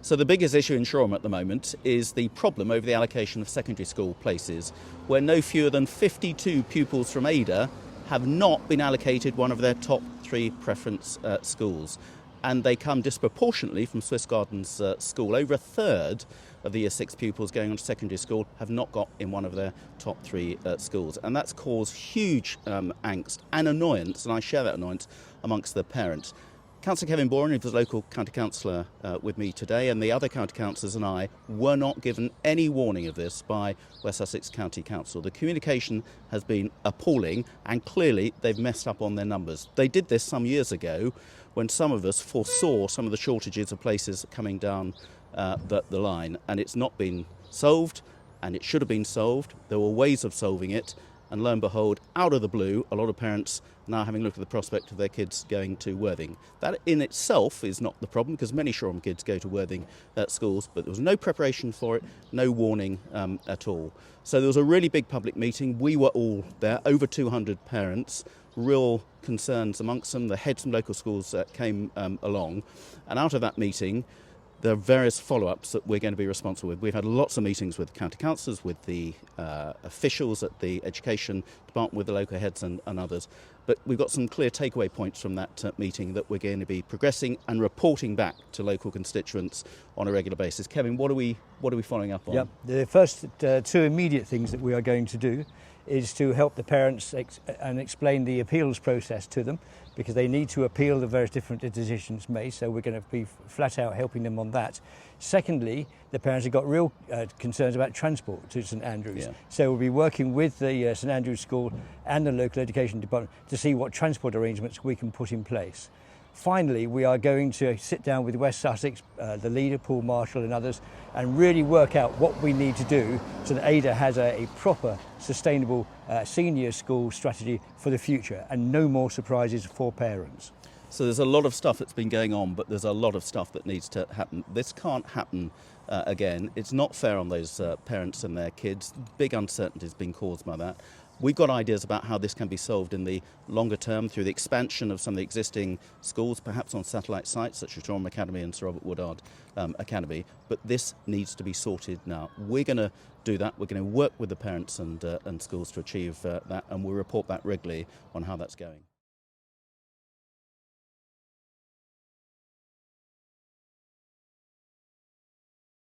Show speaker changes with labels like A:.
A: So the biggest issue in Shoreham at the moment is the problem over the allocation of secondary school places, where no fewer than 52 pupils from Adur have not been allocated one of their top 3 preference schools. And they come disproportionately from Swiss Gardens School. Over a third of the Year 6 pupils going on to secondary school have not got in one of their top 3 schools. And that's caused huge angst and annoyance, and I share that annoyance amongst the parents. Councillor Kevin Boram, who's the local county councillor with me today, and the other county councillors and I were not given any warning of this by West Sussex County Council. The communication has been appalling, and clearly they've messed up on their numbers. They did this some years ago when some of us foresaw some of the shortages of places coming down the line, and it's not been solved, and it should have been solved. There were ways of solving it, and lo and behold, out of the blue, a lot of parents now having looked at the prospect of their kids going to Worthing. That in itself is not the problem, because many Shoreham kids go to Worthing schools, but there was no preparation for it, no warning at all. So there was a really big public meeting. We were all there, over 200 parents, real concerns amongst them. The heads from local schools came along, and out of that meeting, there are various follow-ups that we're going to be responsible with. We've had lots of meetings with county councillors, with the officials at the education department, with the local heads and others. But we've got some clear takeaway points from that meeting that we're going to be progressing and reporting back to local constituents on a regular basis. Kevin, what are we following up on?
B: Yep. The first 2 immediate things that we are going to do is to help the parents and explain the appeals process to them, because they need to appeal the various different decisions made, so we're going to be flat out helping them on that. Secondly, the parents have got real concerns about transport to St Andrews, so we'll be working with the St Andrews School and the local education department to see what transport arrangements we can put in place. Finally, we are going to sit down with West Sussex, the leader, Paul Marshall and others, and really work out what we need to do so that Adur has a proper, sustainable senior school strategy for the future, and no more surprises for parents.
A: So there's a lot of stuff that's been going on, but there's a lot of stuff that needs to happen. This can't happen again. It's not fair on those parents and their kids. Big uncertainty has been caused by that. We've got ideas about how this can be solved in the longer term through the expansion of some of the existing schools, perhaps on satellite sites such as Shoreham Academy and Sir Robert Woodard Academy, but this needs to be sorted now. We're going to do that. We're going to work with the parents and schools to achieve that, and we'll report back regularly on how that's going.